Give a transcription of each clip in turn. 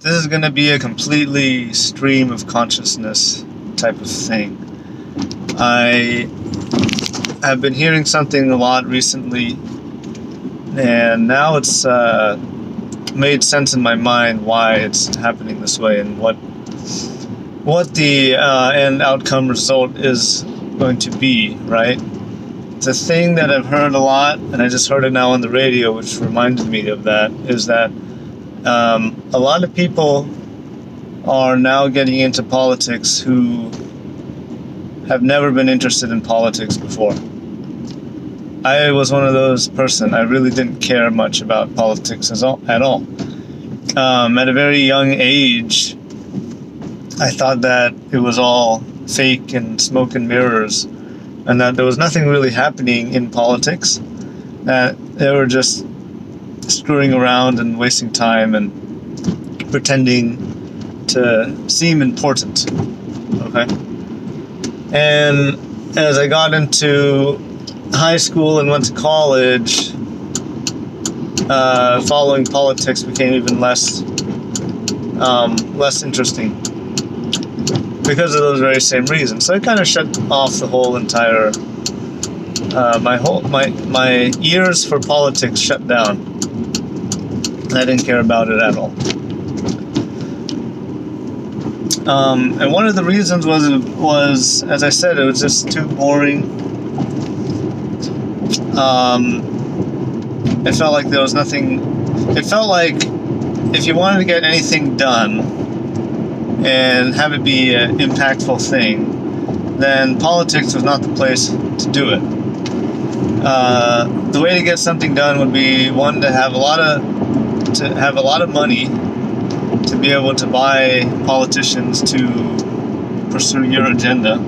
this is going to be a completely stream of consciousness type of thing. I have been hearing something a lot recently, and now it's made sense in my mind why it's happening this way and what the end outcome result is going to be, right? The thing that I've heard a lot, and I just heard it now on the radio, which reminded me of that, is that a lot of people are now getting into politics who have never been interested in politics before. I was one of those person. I really didn't care much about politics at all. At a very young age, I thought that it was all fake and smoke and mirrors, and that there was nothing really happening in politics, that they were just screwing around and wasting time and pretending to seem important, okay? And as I got into high school and went to college, following politics became even less interesting because of those very same reasons. So it kind of shut off the whole entire my ears for politics shut down. I didn't care about it at all. And one of the reasons was, as I said, it was just too boring. It felt like there was nothing. It felt like if you wanted to get anything done and have it be an impactful thing, then politics was not the place to do it. The way to get something done would be, one, to have a lot of money to be able to buy politicians to pursue your agenda,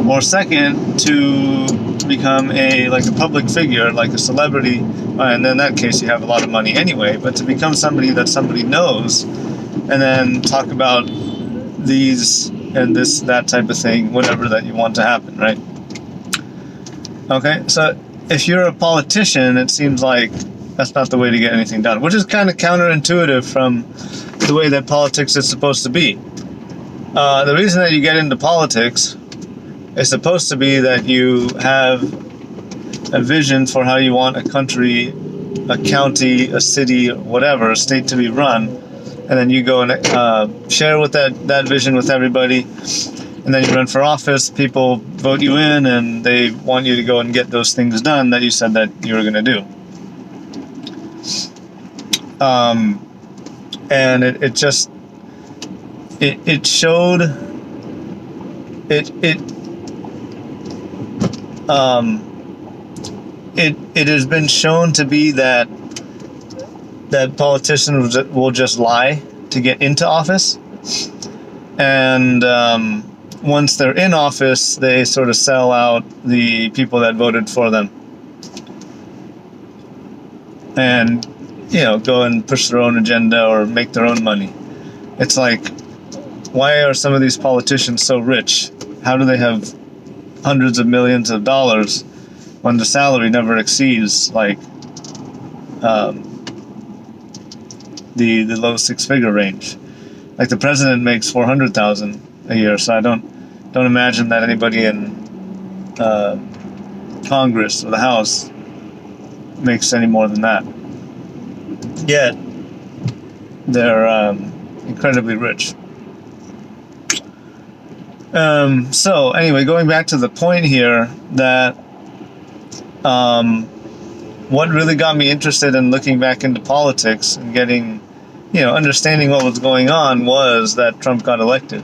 or second, to become a public figure, like a celebrity, and in that case you have a lot of money anyway, but to become somebody that somebody knows, and then talk about these and this, that type of thing, whatever that you want to happen, right? Okay, so if you're a politician, it seems like that's not the way to get anything done, which is kind of counterintuitive from the way that politics is supposed to be. The reason that you get into politics is supposed to be that you have a vision for how you want a country, a county, a city, whatever, a state to be run, and then you go and share with that vision with everybody, and then you run for office, people vote you in, and they want you to go and get those things done that you said that you were going to do. And it just showed it has been shown to be that politicians will just lie to get into office, and once they're in office, they sort of sell out the people that voted for them, and go and push their own agenda or make their own money. It's like, why are some of these politicians so rich? How do they have hundreds of millions of dollars when the salary never exceeds the low six-figure range? Like the president makes $400,000 a year, so I don't imagine that anybody in Congress or the House makes any more than that. Yet they're incredibly rich. So anyway, going back to the point here, that what really got me interested in looking back into politics and getting, understanding what was going on, was that Trump got elected.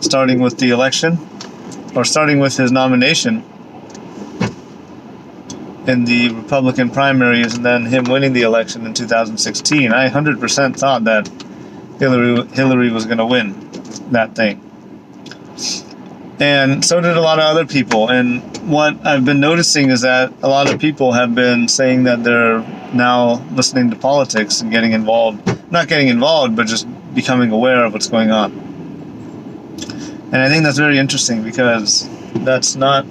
Starting with the election, or starting with his nomination in the Republican primaries, and then him winning the election in 2016. I 100% thought that Hillary was going to win that thing. And so did a lot of other people. And what I've been noticing is that a lot of people have been saying that they're now listening to politics and getting involved. Not getting involved, but just becoming aware of what's going on. And I think that's very interesting, because that's not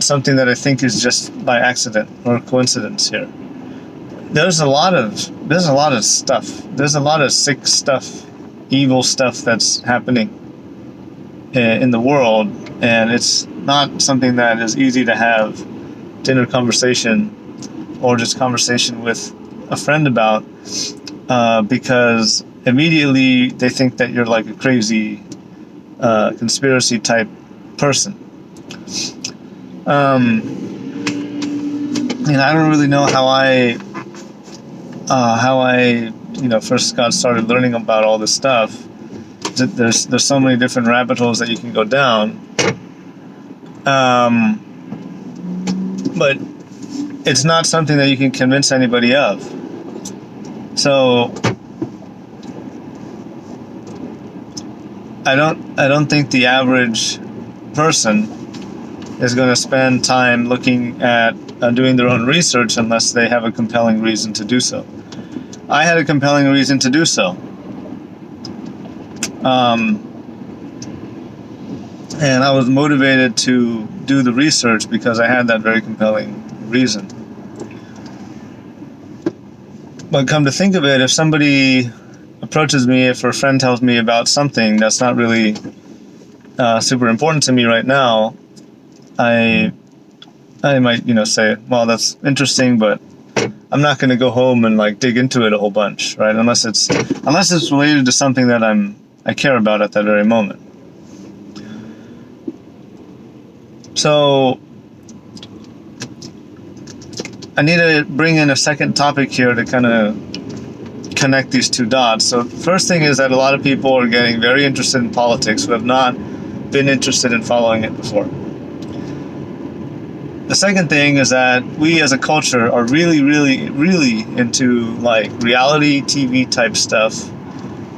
something that I think is just by accident or coincidence here. there's a lot of stuff. There's a lot of sick stuff, evil stuff that's happening in the world, and it's not something that is easy to have dinner conversation or just conversation with a friend about, because immediately they think that you're like a crazy conspiracy type person. And I don't really know how I first got started learning about all this stuff. There's so many different rabbit holes that you can go down. But it's not something that you can convince anybody of. So I don't think the average person is going to spend time looking at doing their own research unless they have a compelling reason to do so. I had a compelling reason to do so. And I was motivated to do the research because I had that very compelling reason. But come to think of it, if somebody approaches me, if a friend tells me about something that's not really super important to me right now, I might, say, well, that's interesting, but I'm not going to go home and like dig into it a whole bunch, right? Unless it's related to something that I care about at that very moment. So I need to bring in a second topic here to kind of connect these two dots. So the first thing is that a lot of people are getting very interested in politics who have not been interested in following it before. The second thing is that we as a culture are really, really, really into like reality TV type stuff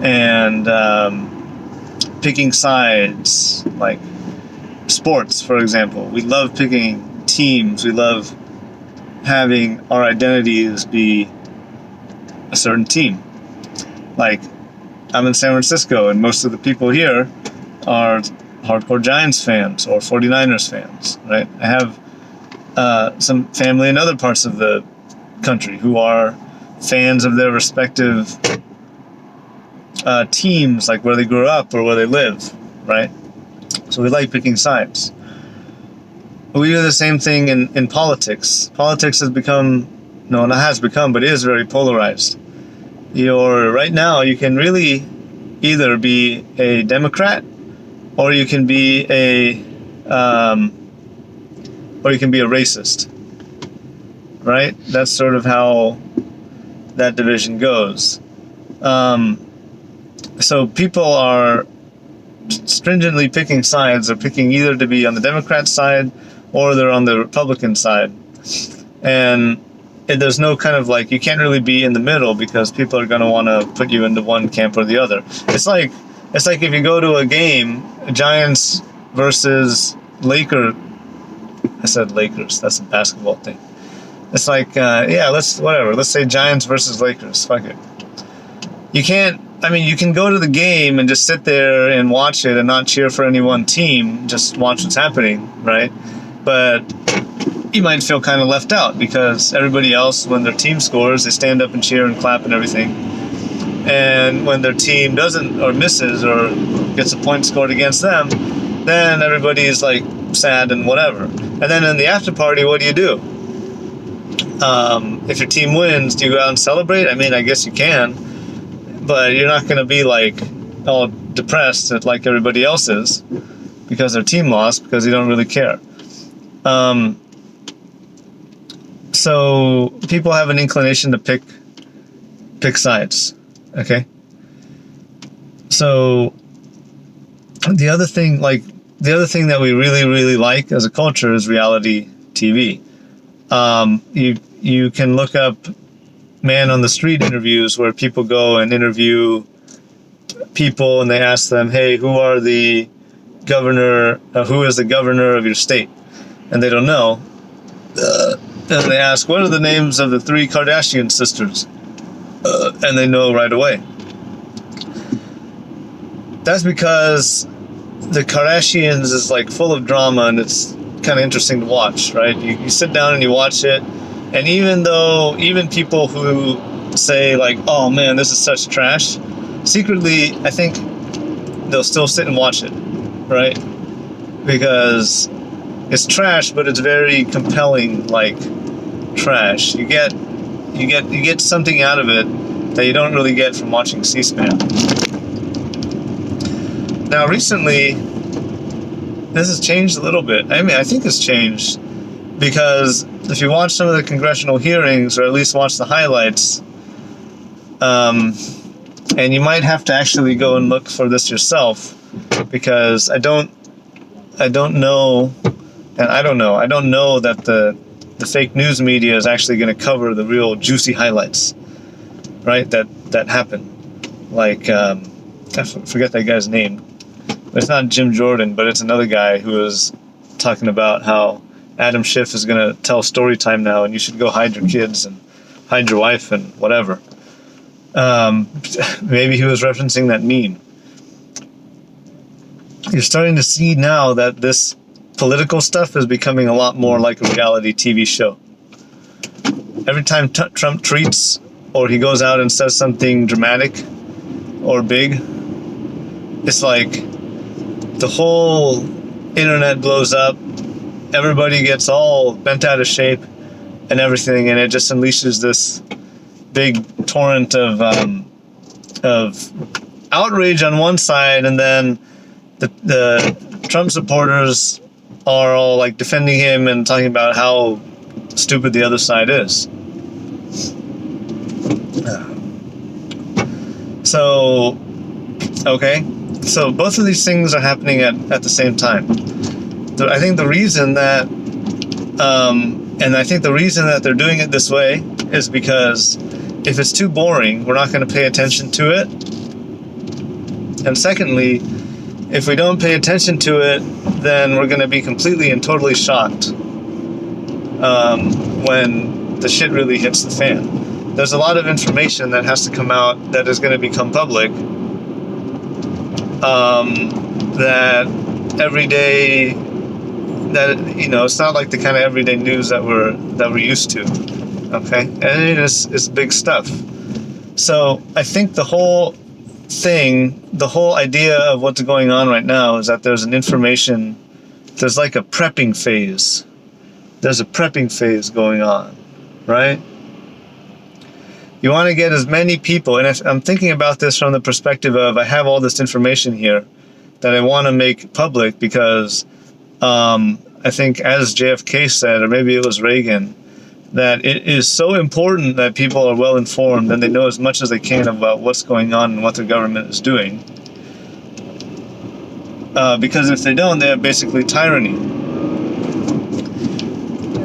and picking sides, like sports, for example. We love picking teams. We love having our identities be a certain team. Like, I'm in San Francisco, and most of the people here are hardcore Giants fans or 49ers fans, right? I have some family in other parts of the country who are fans of their respective teams, like where they grew up or where they live, right? So we like picking sides. We do the same thing in politics. Politics has become, not has become, but is very polarized. Right now, you can really either be a Democrat or you can be a racist, right? That's sort of how that division goes. So people are stringently picking sides. They're picking either to be on the Democrat side or they're on the Republican side. And there's no kind of like, you can't really be in the middle because people are going to want to put you into one camp or the other. It's like if you go to a game, Giants versus Lakers. I said Lakers. That's a basketball thing. It's like, let's say Giants versus Lakers. Fuck it. You can go to the game and just sit there and watch it and not cheer for any one team, just watch what's happening, right? But you might feel kind of left out because everybody else, when their team scores, they stand up and cheer and clap and everything. And when their team doesn't or misses or gets a point scored against them, then everybody is like sad and whatever. And then in the after party, what do? If your team wins, do you go out and celebrate? I mean, I guess you can, but you're not going to be like all depressed like everybody else is because their team lost, because you don't really care. So people have an inclination to pick sides. Okay. So the other thing that we really, really like as a culture is reality TV. You can look up man on the street interviews where people go and interview people and they ask them, hey, who is the governor of your state? And they don't know. And they ask, what are the names of the 3 Kardashian sisters? And they know right away. That's because the Kardashians is like full of drama and it's kind of interesting to watch, right? You sit down and you watch it And even people who say like, oh man, this is such trash, secretly, I think they'll still sit and watch it, right? Because it's trash, but it's very compelling, like trash. You get something out of it that you don't really get from watching C-SPAN. Now, recently, this has changed a little bit. I mean, I think it's changed because if you watch some of the congressional hearings, or at least watch the highlights, and you might have to actually go and look for this yourself, because I don't know that the fake news media is actually going to cover the real juicy highlights, right? That happen. Like, I forget that guy's name. It's not Jim Jordan, but it's another guy who was talking about how Adam Schiff is going to tell story time now, and you should go hide your kids and hide your wife and whatever. Maybe he was referencing that meme. You're starting to see now that this political stuff is becoming a lot more like a reality TV show. Every time Trump tweets, or he goes out and says something dramatic or big, it's like the whole internet blows up, everybody gets all bent out of shape and everything, and it just unleashes this big torrent of outrage on one side, and then the Trump supporters are all like defending him and talking about how stupid the other side is. So, okay. So both of these things are happening at the same time. I think the reason that, they're doing it this way is because if it's too boring, we're not going to pay attention to it. And secondly, if we don't pay attention to it, then we're going to be completely and totally shocked when the shit really hits the fan. There's a lot of information that has to come out that is going to become public. That every day, that it's not like the kind of everyday news that we're used to. Okay, and it's big stuff. So I think the whole idea of what's going on right now is that there's like a prepping phase. There's a prepping phase going on, right? You want to get as many people, and I'm thinking about this from the perspective of I have all this information here that I want to make public because I think, as JFK said, or maybe it was Reagan, that it is so important that people are well informed and they know as much as they can about what's going on and what their government is doing. Because if they don't, they have basically tyranny.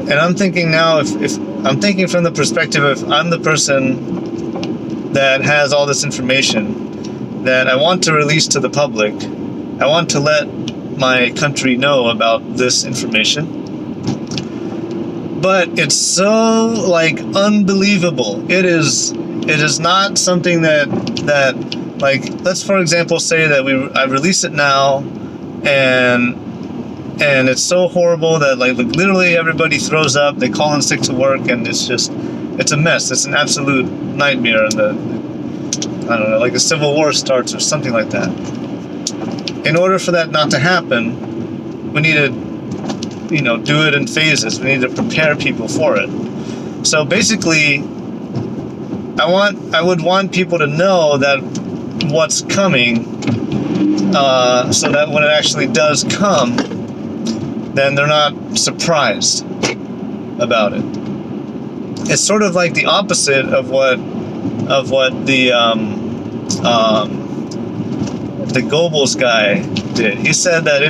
And I'm thinking now, if I'm thinking from the perspective of I'm the person that has all this information that I want to release to the public. I want to let my country know about this information. But it's so like unbelievable. It is not something that like, let's for example say that I release it now and it's so horrible that like literally everybody throws up, they call in sick to work, and it's a mess. It's an absolute nightmare, and I don't know, like a civil war starts or something like that. In order for that not to happen, we need to do it in phases. We need to prepare people for it. So basically, I would want people to know that what's coming, so that when it actually does come, then they're not surprised about it. It's sort of like the opposite of what the Goebbels guy did. He said that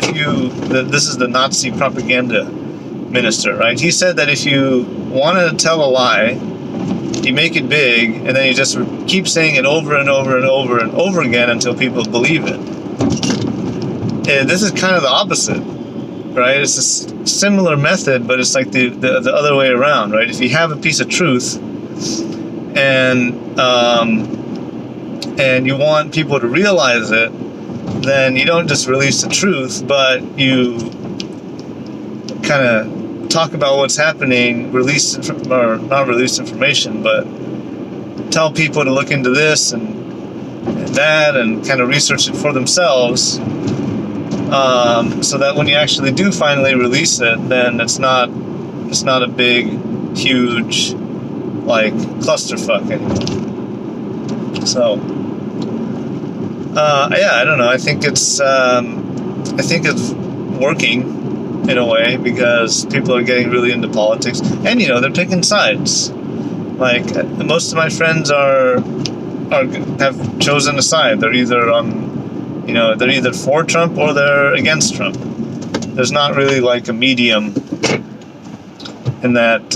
this is the Nazi propaganda minister, right? He said that if you want to tell a lie, you make it big, and then you just keep saying it over and over and over and over again until people believe it. And this is kind of the opposite, right? It's a similar method, but it's like the other way around, right? If you have a piece of truth and you want people to realize it, then you don't just release the truth, but you kind of talk about what's happening, or not release information, but tell people to look into this and that and kind of research it for themselves, so that when you actually do finally release it, then it's not a big, huge, like, clusterfuck anymore. So, yeah, I don't know. I think it's working in a way, because people are getting really into politics, and they're taking sides. Like, most of my friends have chosen a side. They're either they're either for Trump or they're against Trump. There's not really like a medium in that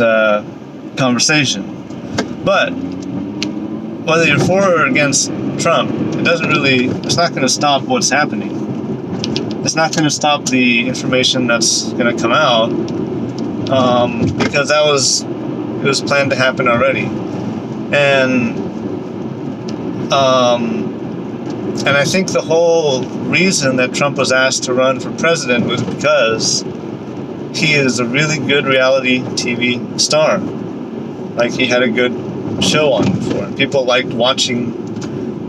conversation. But whether you're for or against Trump, it's not going to stop what's happening. It's not going to stop the information that's going to come out, because it was planned to happen already. And I think the whole reason that Trump was asked to run for president was because he is a really good reality TV star. Like, he had a good show on before. People liked watching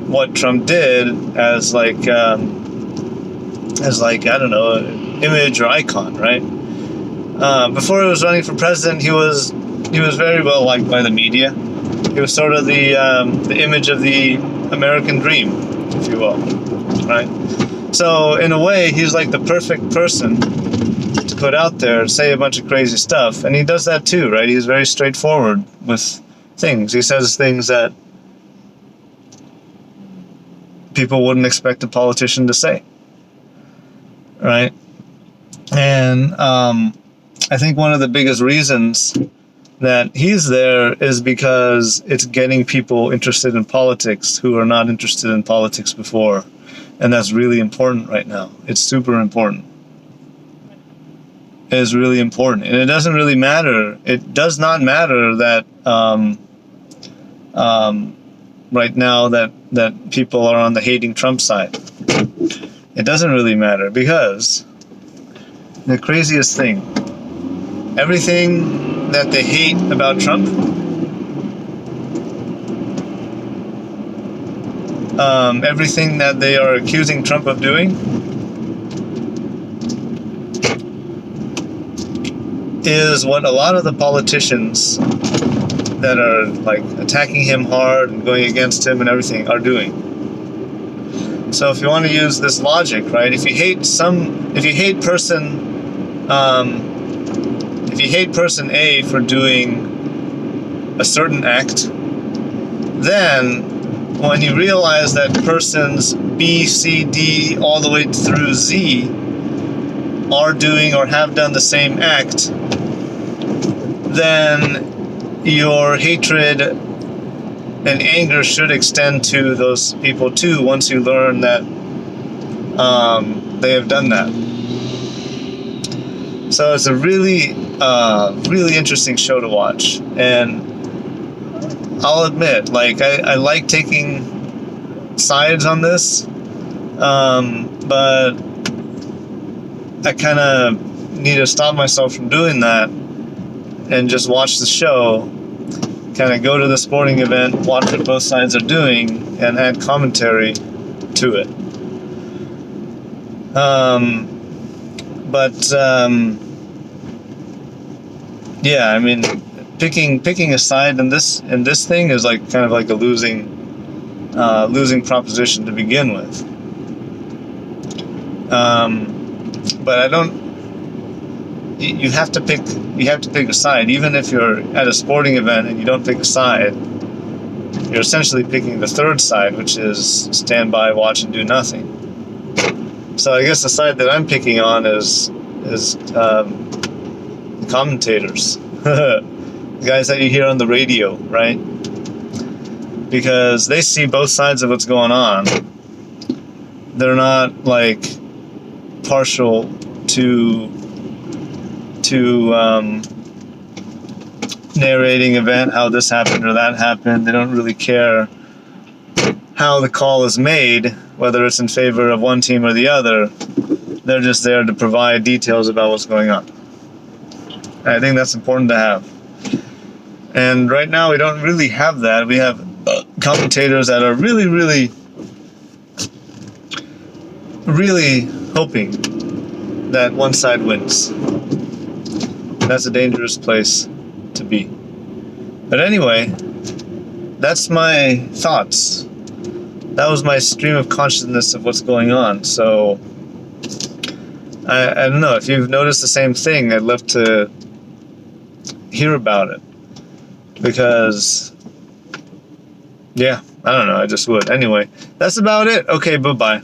what Trump did as like I don't know, an image or icon, right? Before he was running for president, he was very well liked by the media. He was sort of the image of the American dream, if you will, right? So in a way, he's like the perfect person to put out there and say a bunch of crazy stuff, and he does that too, right? He's very straightforward with things. He says things that people wouldn't expect a politician to say, right? And I think one of the biggest reasons that he's there is because it's getting people interested in politics who are not interested in politics before. And that's really important right now. It's super important. It is really important. And it doesn't really matter. It does not matter that right now that people are on the hating Trump side. It doesn't really matter, because the craziest thing, everything that they hate about Trump, everything that they are accusing Trump of doing, is what a lot of the politicians that are like attacking him hard and going against him and everything are doing. So if you want to use this logic, right? If you hate person A for doing a certain act, then when you realize that persons B, C, D, all the way through Z are doing or have done the same act, then your hatred and anger should extend to those people too, once you learn that they have done that. So it's a really interesting show to watch. And I'll admit, like, I like taking sides on this, but I kind of need to stop myself from doing that and just watch the show, kind of go to the sporting event, watch what both sides are doing, and add commentary to it. Yeah, I mean, picking a side in this thing is like kind of like a losing proposition to begin with. But I don't. You have to pick a side, even if you're at a sporting event and you don't pick a side. You're essentially picking the third side, which is stand by, watch, and do nothing. So I guess the side that I'm picking on is the commentators, the guys that you hear on the radio, right? Because they see both sides of what's going on. They're not like partial to narrating event, how this happened or that happened. They don't really care how the call is made, whether it's in favor of one team or the other. They're just there to provide details about what's going on. I think that's important to have. And right now we don't really have that. We have commentators that are really, really, really hoping that one side wins. That's a dangerous place to be. But anyway, that's my thoughts. That was my stream of consciousness of what's going on. So I don't know if you've noticed the same thing. I'd love to hear about it, because yeah, I don't know, I just would. Anyway, that's about it. Okay, bye-bye.